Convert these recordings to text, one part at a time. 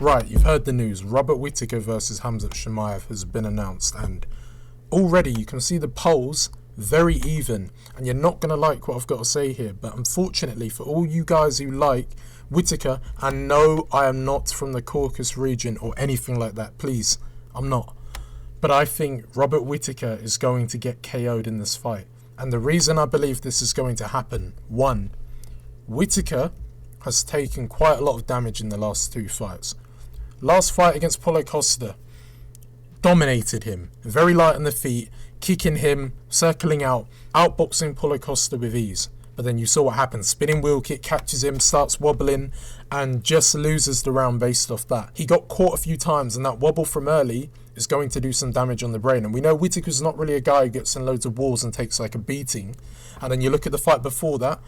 Right, you've heard the news. Robert Whittaker versus Khamzat Chimaev has been announced, and already you can see the polls very even, and you're not going to like what I've got to say here, but unfortunately for all you guys who like Whittaker, and no, I am not from the Caucasus region or anything like that, please, I'm not, but I think Robert Whittaker is going to get KO'd in this fight. And the reason I believe this is going to happen, one, Whittaker has taken quite a lot of damage in the last two fights. Last fight against Paulo Costa, dominated him, very light on the feet, kicking him, circling out, outboxing Paulo Costa with ease. But then you saw what happened. Spinning wheel kick catches him, starts wobbling, and just loses the round based off that. He got caught a few times, and that wobble from early is going to do some damage on the brain. And we know Whittaker's not really a guy who gets in loads of walls and takes like a beating. And then you look at the fight before that,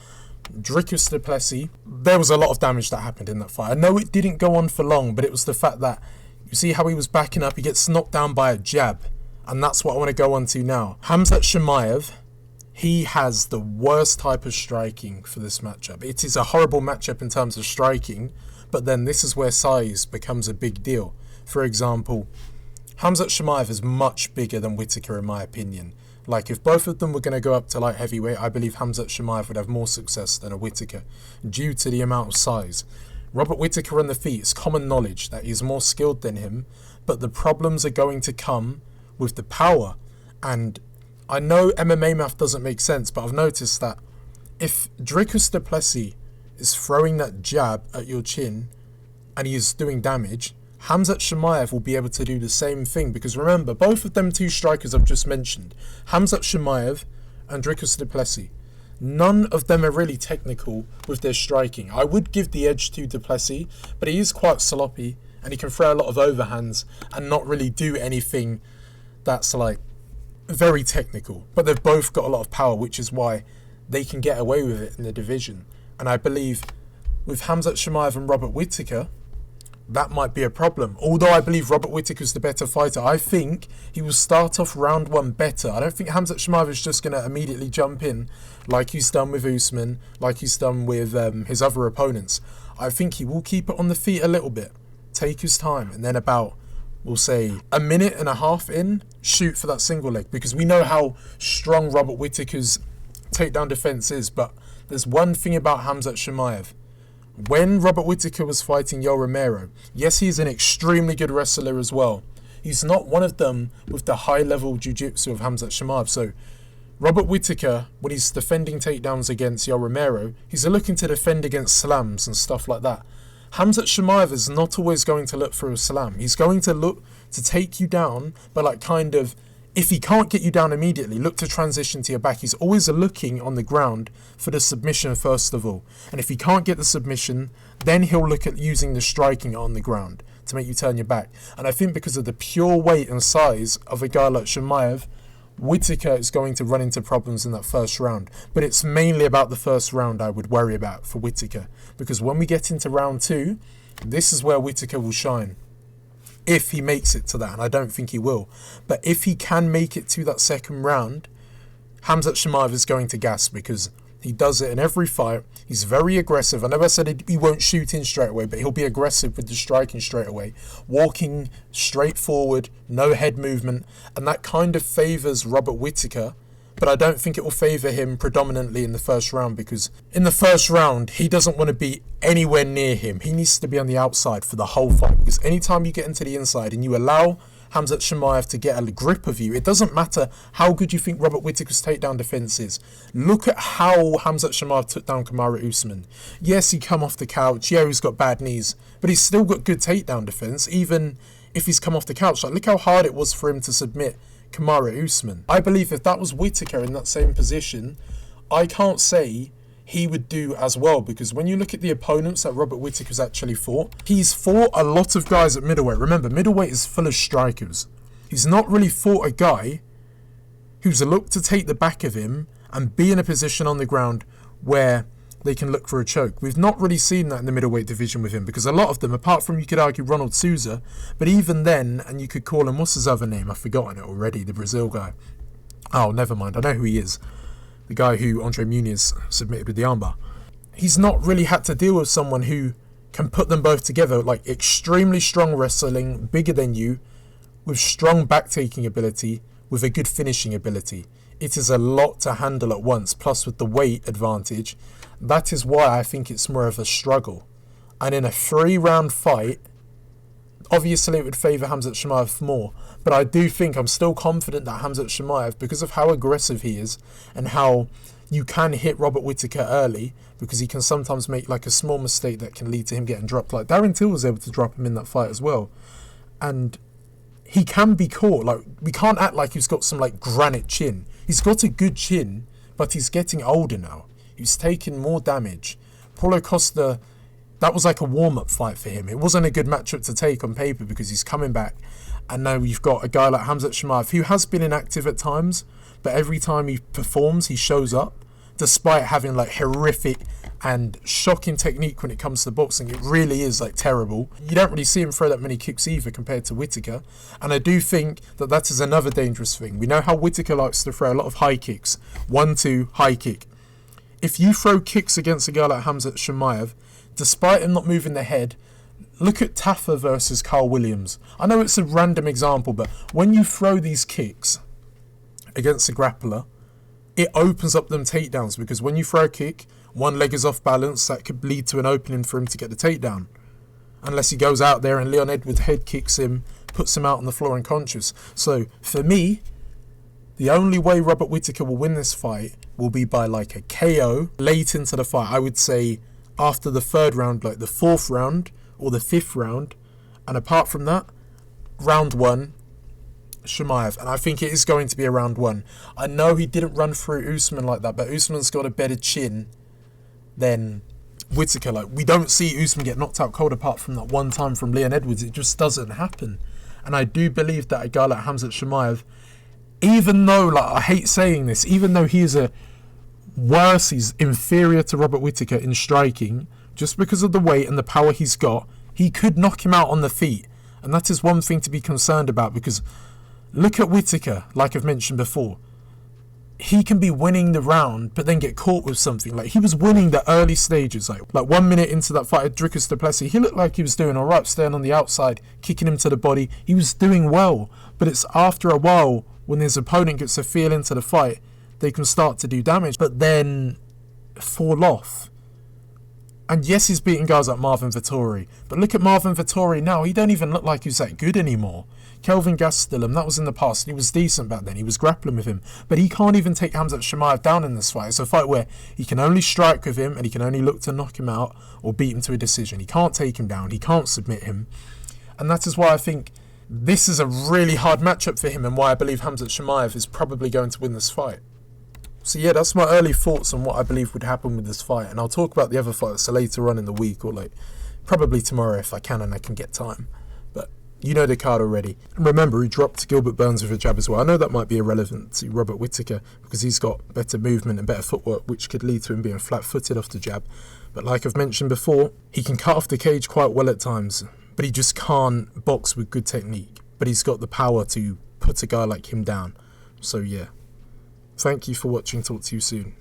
Dricus du Plessis, there was a lot of damage that happened in that fight. I know it didn't go on for long, but it was the fact that you see how he was backing up, he gets knocked down by a jab, and that's what I want to go on to now. Khamzat Chimaev, he has the worst type of striking for this matchup. It is a horrible matchup in terms of striking, but then this is where size becomes a big deal. For example, Khamzat Chimaev is much bigger than Whittaker in my opinion. Like, if both of them were going to go up to light heavyweight, I believe Khamzat Chimaev would have more success than a Whittaker, due to the amount of size. Robert Whittaker on the feet, it's common knowledge that he's more skilled than him, but the problems are going to come with the power. And I know MMA math doesn't make sense, but I've noticed that if Dricus du Plessis is throwing that jab at your chin and he is doing damage, Khamzat Chimaev will be able to do the same thing, because remember, both of them two strikers I've just mentioned, Khamzat Chimaev and Dricus du Plessis, none of them are really technical with their striking. I would give the edge to du Plessis, but he is quite sloppy and he can throw a lot of overhands and not really do anything that's like very technical. But they've both got a lot of power, which is why they can get away with it in the division. And I believe with Khamzat Chimaev and Robert Whittaker, that might be a problem. Although I believe Robert Whittaker's the better fighter, I think he will start off round one better. I don't think Khamzat Chimaev is just going to immediately jump in like he's done with Usman, like he's done with his other opponents. I think he will keep it on the feet a little bit, take his time, and then about, we'll say, a minute and a half in, shoot for that single leg. Because we know how strong Robert Whittaker's takedown defense is, but there's one thing about Khamzat Chimaev. When Robert Whittaker was fighting Yoel Romero, yes, he's an extremely good wrestler as well. He's not one of them with the high-level jiu-jitsu of Khamzat Chimaev. So Robert Whittaker, when he's defending takedowns against Yoel Romero, he's looking to defend against slams and stuff like that. Khamzat Chimaev is not always going to look for a slam. He's going to look to take you down, but like kind of, if he can't get you down immediately, look to transition to your back. He's always looking on the ground for the submission first of all. And if he can't get the submission, then he'll look at using the striking on the ground to make you turn your back. And I think because of the pure weight and size of a guy like Chimaev, Whittaker is going to run into problems in that first round. But it's mainly about the first round I would worry about for Whittaker. Because when we get into round two, this is where Whittaker will shine. If he makes it to that, and I don't think he will. But if he can make it to that second round, Khamzat Chimaev is going to gas, because he does it in every fight. He's very aggressive. I know I said he won't shoot in straight away, but he'll be aggressive with the striking straight away. Walking straight forward, no head movement, and that kind of favours Robert Whittaker. But I don't think it will favour him predominantly in the first round, because in the first round, he doesn't want to be anywhere near him. He needs to be on the outside for the whole fight, because anytime you get into the inside and you allow Khamzat Chimaev to get a grip of you, it doesn't matter how good you think Robert Whittaker's takedown defense is. Look at how Khamzat Chimaev took down Kamaru Usman. Yes, he come off the couch. Yeah, he's got bad knees, but he's still got good takedown defense, even if he's come off the couch. Like, look how hard it was for him to submit Kamaru Usman. I believe if that was Whittaker in that same position, I can't say he would do as well, because when you look at the opponents that Robert Whittaker's actually fought, he's fought a lot of guys at middleweight. Remember, middleweight is full of strikers. He's not really fought a guy who's looked to take the back of him and be in a position on the ground where they can look for a choke. We've not really seen that in the middleweight division with him, because a lot of them, apart from, you could argue, Ronald Souza, but even then, and you could call him, what's his other name? I've forgotten it already, the Brazil guy. Oh, never mind, I know who he is. The guy who Andre Muniz submitted with the armbar. He's not really had to deal with someone who can put them both together, like extremely strong wrestling, bigger than you, with strong back-taking ability, with a good finishing ability. It is a lot to handle at once, plus with the weight advantage. That is why I think it's more of a struggle. And in a 3-round fight, obviously it would favour Khamzat Chimaev more, but I do think I'm still confident that Khamzat Chimaev, because of how aggressive he is and how you can hit Robert Whittaker early, because he can sometimes make like a small mistake that can lead to him getting dropped. Like Darren Till was able to drop him in that fight as well. And he can be caught. Like, we can't act like he's got some like granite chin. He's got a good chin, but he's getting older now. He's taking more damage. Paulo Costa, that was like a warm-up fight for him. It wasn't a good matchup to take on paper because he's coming back. And now you've got a guy like Khamzat Chimaev, who has been inactive at times, but every time he performs, he shows up, despite having like horrific and shocking technique when it comes to boxing. It really is like terrible. You don't really see him throw that many kicks either compared to Whittaker. And I do think that that is another dangerous thing. We know how Whittaker likes to throw a lot of high kicks. 1-2, high kick. If you throw kicks against a guy like Khamzat Chimaev, despite him not moving the head, look at Taffa versus Carl Williams. I know it's a random example, but when you throw these kicks against a grappler, it opens up them takedowns, because when you throw a kick, one leg is off balance, that could lead to an opening for him to get the takedown. Unless he goes out there and Leon Edwards head kicks him, puts him out on the floor unconscious. So, for me, the only way Robert Whittaker will win this fight will be by like a KO late into the fight. I would say after the 3rd round, like the 4th round or the 5th round. And apart from that, round 1, Chimaev. And I think it is going to be a round 1. I know he didn't run through Usman like that, but Usman's got a better chin than Whittaker. Like, we don't see Usman get knocked out cold apart from that one time from Leon Edwards. It just doesn't happen. And I do believe that a guy like Khamzat Chimaev, even though, like, I hate saying this, even though he is he's inferior to Robert Whittaker in striking, just because of the weight and the power he's got, he could knock him out on the feet. And that is one thing to be concerned about, because look at Whittaker, like I've mentioned before. He can be winning the round, but then get caught with something. Like, he was winning the early stages. Like 1 minute into that fight at Dricus du Plessis, he looked like he was doing all right, staying on the outside, kicking him to the body. He was doing well. But it's after a while, when his opponent gets a feel into the fight, they can start to do damage, but then fall off. And yes, he's beating guys like Marvin Vettori, but look at Marvin Vettori now. He don't even look like he's that good anymore. Kelvin Gastelum, that was in the past. He was decent back then. He was grappling with him. But he can't even take Khamzat Chimaev down in this fight. It's a fight where he can only strike with him and he can only look to knock him out or beat him to a decision. He can't take him down. He can't submit him. And that is why I think this is a really hard matchup for him, and why I believe Khamzat Chimaev is probably going to win this fight. So yeah, that's my early thoughts on what I believe would happen with this fight. And I'll talk about the other fights later on in the week, or like probably tomorrow if I can and I can get time. But you know the card already. And remember, he dropped Gilbert Burns with a jab as well. I know that might be irrelevant to Robert Whittaker because he's got better movement and better footwork, which could lead to him being flat-footed off the jab. But like I've mentioned before, he can cut off the cage quite well at times, but he just can't box with good technique. But he's got the power to put a guy like him down. So yeah. Thank you for watching. Talk to you soon.